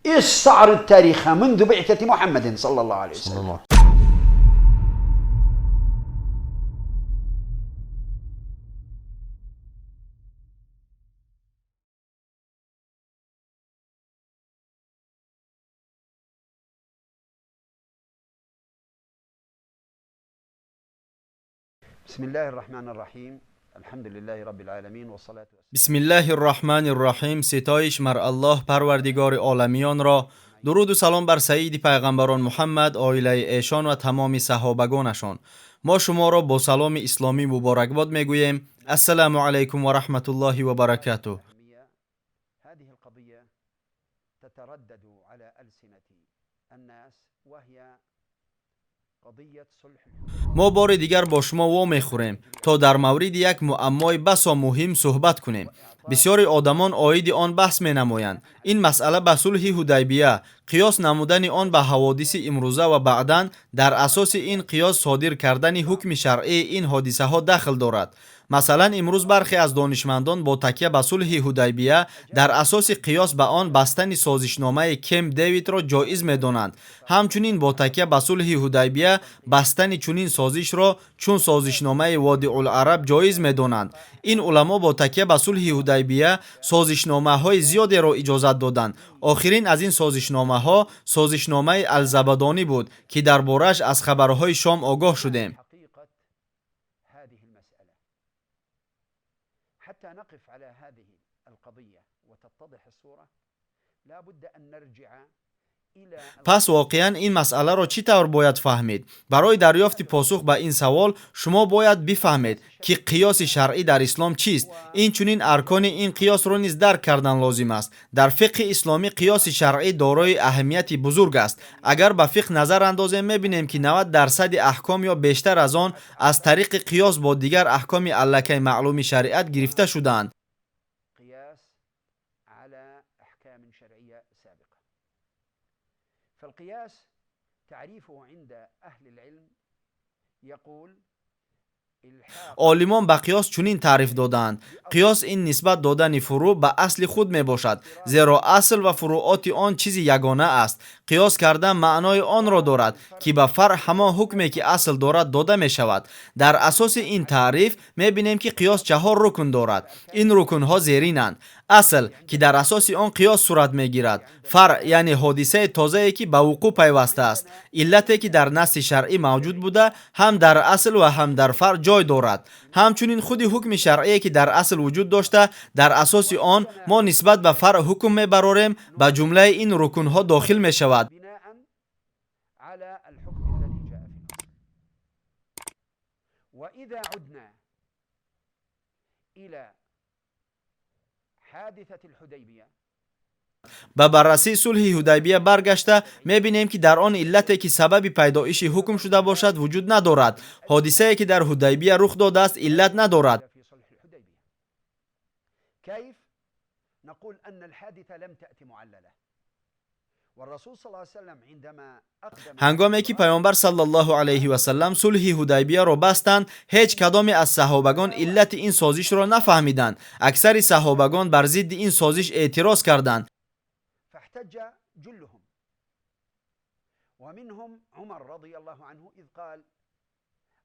استعرض تاريخها منذ بعثة محمد صلى الله عليه وسلم. بسم الله الرحمن الرحیم. الحمد لله رب العالمین و صلاة بسم الله الرحمن الرحیم. ستایش مر الله پروردگار عالمیان را. درود و سلام بر سید پیغمبران محمد، عائله ایشان و تمام صحابگانشان. ما شما را با سلام اسلامی مبارکباد میگوییم. السلام علیکم و رحمت الله و برکاته. هذه القضية تتردد على ألسنة الناس وهي قضية صلح. ما بار دیگر با شما وامی خوریم تا در مورد یک معمای بسا مهم صحبت کنیم. بسیاری آدمان عاید آن بحث می نمایند. این مسئله به صلح حدیبیه، قیاس نمودن آن به حوادث امروزه و بعداً در اساس این قیاس صادر کردن حکم شرعی این حادثه ها دخل دارد. مثلا امروز برخی از دانشمندان با تکیه به صلح حدیبیه در اساس قیاس به آن بستن سازشنامه کمپ دیوید را جایز می‌دانند. همچنین با تکیه به صلح حدیبیه بستن چنین سازش را چون سازشنامه وادی العرب جایز می‌دانند. این علما با تکیه به صلح حدیبیه سازشنامه‌های زیادی را اجازت دادند. آخرین از این سازشنامه‌ها سازشنامه الزبدانی بود که درباره‌اش از خبرهای شام آگاه شدیم. حتى نقف على هذه القضية وتتضح الصورة لا بد أن نرجع إلى. پس واقعا این مسئله را چی طور باید فهمید؟ برای دریافت پاسخ به این سوال شما باید بفهمید که قیاس شرعی در اسلام چیست. این چنین ارکان این قیاس را نیز درک کردن لازم است. در فقه اسلامی قیاس شرعی دارای اهمیت بزرگ است. اگر به فقه نظر اندازیم می‌بینیم که 90% احکام یا بیشتر از آن از طریق قیاس با دیگر احکام الکی معلوم شریعت گرفته شدند. قياس على أحكام شرعية سابقة. فالقياس تعريفه عند أهل العلم يقول عالمان به قیاس چنین تعریف دادند: قیاس این نسبت دادن فروع به اصل خود می باشد، زیرا اصل و فروعات آن چیزی یگانه است. قیاس کردن معنای آن را دارد که به فرع همان حکمی که اصل دارد داده می شود. در اساس این تعریف می بینیم که قیاس 4 رکن دارد. این رکن ها زیرینند: اصل که در اساس آن قیاس صورت می گیرد، فرع یعنی حادثه تازه‌ای که به وقوع پیوسته است، علتی که در نص شرعی موجود بوده هم در اصل و هم در فرع جای دارد، همچنین خود حکم شرعی که در اصل وجود داشته در اساس آن ما نسبت به فرع حکم می براریم، به جمله این رکن ها داخل می شود. بناء على الحكم الذي جاء في الأصل. وإذا عدنا إلى حادثة الحديبية به بررسی صلح حدیبیه برگشته می‌بینیم که در آن علتی که سبب پیدایش حکم شده باشد وجود ندارد. حادثه‌ای که در حدیبیه رخ داده است علت ندارد. في صلح الحديبية كيف نقول أن الحادثة لم تأتي معللة والرسول صلى الله عليه وسلم عندما أقدم هنگامی که پیامبر صلی الله علیه و سلم صلح حدیبیه را بستند، هیچ کدام از صحابگان علت این سازش را نفهمیدند. اکثر صحابگان بر ضد این سازش اعتراض کردند. فاحتج جلهم ومنهم عمر رضي الله عنه إذ قال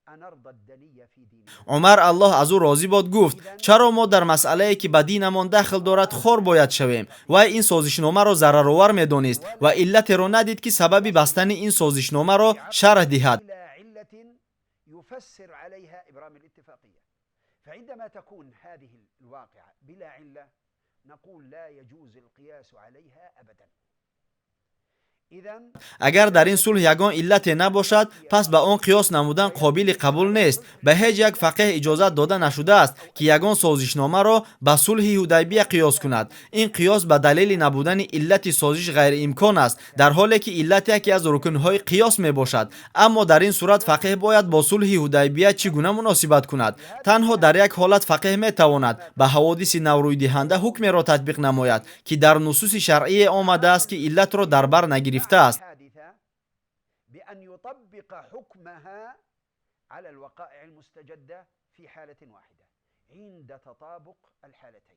أنرضى الدنية في ديننا. عمر الله از او راضی باد گفت: چرا ما در مسئله‌ای که به دینمان دخل دارد خار باید شویم؟ و این سازشنامه را ضررآور می‌دانست و علت را ندید که سبب بستن این سازشنامه را شرح دهد. إلى علة يفسر عليها إبرام الاتفاقية. فعندما تكون هذه الواقعة بلا علة نقول لا يجوز القياس عليها أبدا. اگر در این صلح یگان علت نباشد پس به آن قیاس نمودن قابل قبول نیست. به هیچ یک فقیه اجازت داده نشده است که یگان سازشنامه را به صلح حدیبیه قیاس کند. این قیاس به دلیل نبودن علت سازش غیر امکان است، در حالی که علت یکی از رکنهای قیاس می باشد. اما در این صورت فقیه باید با صلح حدیبیه چگونه مناسبت کند؟ تنها در یک حالت فقیه می تواند به حوادث نوروی دهنده حکم را تطبیق نماید که در نصوص شرعی آمده است که علت را در بر نگرفته است. بأن يطبق حكمها على الوقائع المستجدة في حالة واحدة. عند تطابق الحالتين.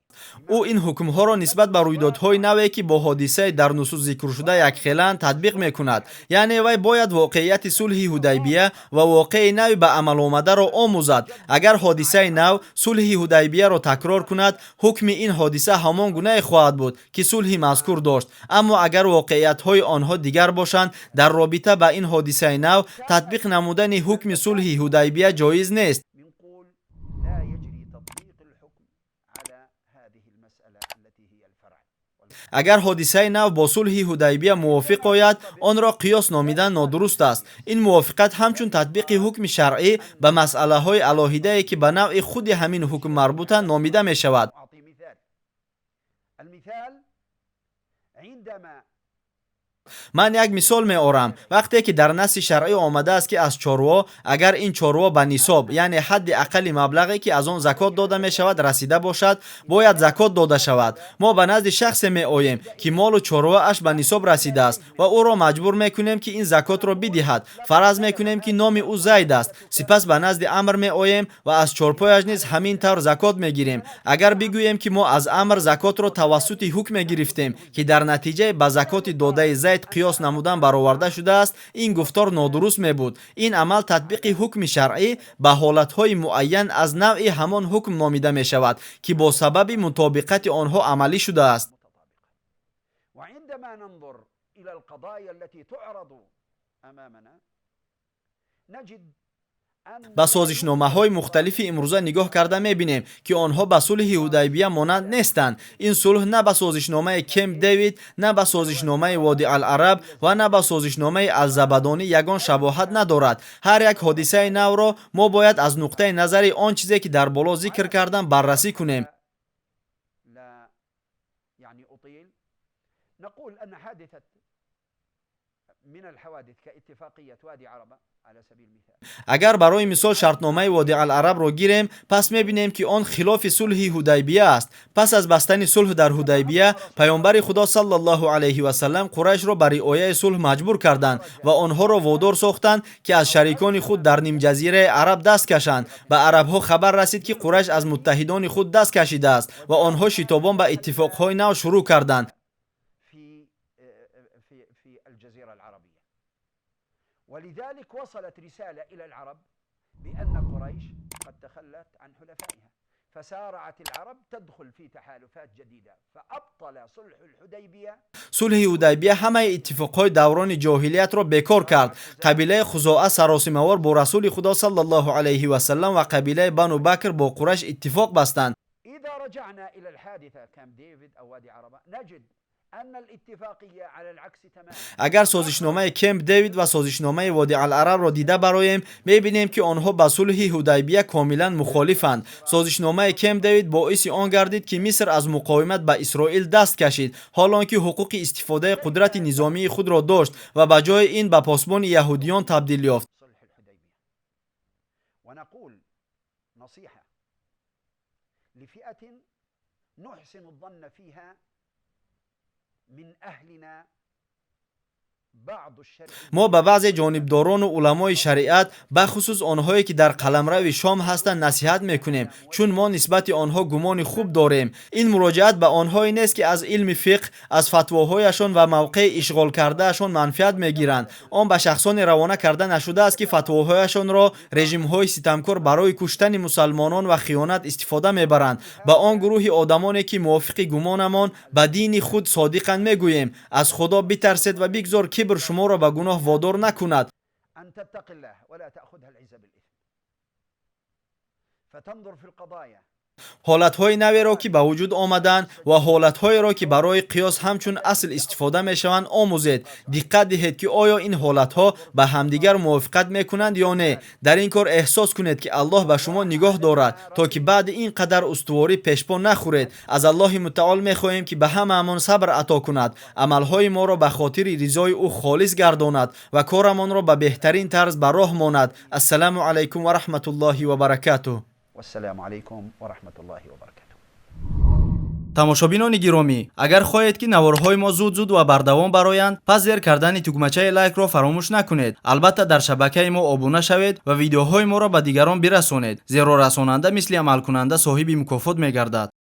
ӯ ин ҳукмҳоро нисбат ба рӯйдодҳои наве ки бо ҳодисаи дар нусус зикршуда якхелаанд татбиқ мекунад. яъне вай бояд воқеияти сулҳи Ҳудайбия ва воқеи нави ба амаломадаро омӯзад. агар ҳодисаи нав сулҳи Ҳудайбияро такрор кунад, ҳукми ин ҳодиса ҳамон гунае хоҳад буд ки сулҳи мазкур дошт. аммо агар воқеиятҳои онҳо дигар бошанд, дар робита ба ин ҳодисаи нав татбиқ намудани ҳукми сулҳи Ҳудайбия ҷоиз нест. بنقول لا يجري تطبيق الحكم على هذه المسألة التي هي الفرع. агар ҳодисаи нав бо сулҳи Ҳудайбия мувофиқ ояд, онро қиёс номидан нодуруст аст. ин мувофиқат ҳамчун татбиқи ҳукми шаръӣ ба масъалаҳои алоҳидае ки ба навъи худи ҳамин ҳукм марбутанд номида мешавад. أعطي مثال. المثال عندما ман як мисол меорам. вақте ки дар наси шаръӣ омадааст ки аз чорво, агар ин чорво ба нисоб, яъне ҳадди аққали маблағе ки аз он закот дода мешавад расида бошад, бояд закот дода шавад. мо ба назди шахсе меоем ки молу чорвааш ба нисоб расидааст ва ӯро маҷбур мекунем ки ин закотро бидиҳад. фараз мекунем ки номи ӯ Зайд аст. сипас ба назди Амр меоем ва аз чорпояш низ ҳамин тавр закот мегирем. агар бигӯем ки мо аз Амр закотро тавассути ҳукме гирифтем ки дар натиҷаи ба закоти додаи Зайд қиёс намудан бароварда шудааст, ин гуфтор нодуруст мебуд. ин амал татбиқи ҳукми шаръӣ ба ҳолатҳои муайян аз навъи ҳамон ҳукм номида мешавад ки бо сабаби мутобиқати онҳо амалӣ шудааст. وعندما ننظر إلى القضايا التي تعرض أمامنا نجد ба созишномаҳои мухталифи имрӯза нигоҳ карда мебинем ки онҳо ба сулҳи Ҳудайбия монанд нестанд. ин сулҳ на ба созишномаи Кемп Дэвид, на ба созишномаи Води ал-Араб ва на ба созишномаи Ал-Забадонӣ ягон шабоҳат надорад. ҳар як ҳодисаи навро мо бояд аз нуқтаи назари он чизе ки дар боло зикр кардам баррасӣ кунем. لا يعني أطيل نقول أن حادثة من الحوادث كاتفاقية وادي عربة على سبيل المثال. агар барои мисол шартномаи Води ал-Арабро гирем, пас мебинем ки он хилофи сулҳи Ҳудайбия аст. пас аз бастани сулҳ дар Ҳудайбия, паёмбари Худо саллаллоҳу алайҳи ва саллам Қурайшро ба риояи сулҳ маҷбур карданд ва онҳоро водор сохтанд ки аз шарикони худ дар нимҷазираи араб даст кашанд. ба арабҳо хабар расид ки Қурайш аз муттаҳидони худ даст кашидааст ва онҳо шитобон ба иттифоқҳои нав шурӯъ карданд. في الجزيرة العربية. ولذلك وصلت رسالة إلى العرب بأن قريش قد تخلت عن حلفائها، فسارعت العرب تدخل في تحالفات جديدة فأبطل صلح الحديبية. сулҳи Ҳудайбия ҳамаи иттифоқҳои даврони ҷоҳилиятро бекор кард. қабилаи Хузоа саросимавор бо расули Худо саллаллоҳу алайҳи ва саллам ва қабилаи Бану Бакр бо Қурайш иттифоқ бастанд. إذا رجعنا إلى الحادثة كامب ديفيد أو وادي عربة نجد أن الاتفاقية على العكس تماما. агар созишномаи Кемп Дэвид ва созишномаи Води ал-Арабро дида бароем, мебинем ки онҳо ба сулҳи Ҳудайбия комилан мухолифанд. созишномаи Кемп Дэвид боиси он гардид ки Миср аз муқовимат ба Исроил даст кашид, ҳолон ки ҳуқуқи истифодаи қудрати низомии худро дошт ва ба ҷои ин ба посбони яҳудиён табдил ёфт. صلح الحديبية. ونقول نصيحة لفئة نحسن الظن فيها من أهلنا بعض الشرع. мо ба баъзе ҷонибдорону уламои шариат, бахусус онҳое ки дар қаламрави Шом ҳастанд насиҳат мекунем, чун мо нисбати онҳо гумони хуб дорем. ин муроҷиат ба онҳое нест ки аз илми фиқҳ, аз фатвоҳояшон ва мавқеи ишғол кардаашон манфиат мегиранд. он ба шахсоне равона карда нашудааст ки фатвоҳояшонро режимҳои ситамкор барои куштани мусалмонон ва хиёнат истифода мебаранд. ба он гурӯҳи одамоне ки мувофиқи гумонамон ба дини худ содиқанд мегӯем: аз Худо битарсед ва бигзор кибр шуморо ба гуноҳ водор накунад. أن تتق الله ولا تأخذها العزة بالإثم فتنظر في القضايا. ҳолатҳои наверо ки ба вуҷуд омаданд ва ҳолатҳоеро ки барои қиёс ҳамчун асл истифода мешаванд омӯзед. диққат диҳед ки оё ин ҳолатҳо ба ҳамдигар мувофиқат мекунанд ё не. дар ин кор эҳсос кунед ки Аллоҳ ба шумо нигоҳ дорад, то ки баъди ин қадар устуворӣ пешпо нахӯред. аз Аллоҳи мутаол мехоҳем ки ба ҳамаамон сабр ато кунад, амалҳои моро ба хотири ризои ӯ холис гардонад ва корамонро ба беҳтарин тарз ба роҳ монад. ассалому алайкум ва раҳматуллоҳи ва баракатуҳ. والسلام عليكم ورحمة الله وبركاته. тамошобинони гиромӣ, агар хоҳед ки наворҳои мо зуд ва бардавом бароянд, пас зер кардани тугмачаи лайкро фаромӯш накунед. Албатта дар шабакаи мо обуна шавед ва видеоҳои моро ба дигарон бирасонед, зеро расонанда мисли амалкунанда соҳиби мукофот мегардад.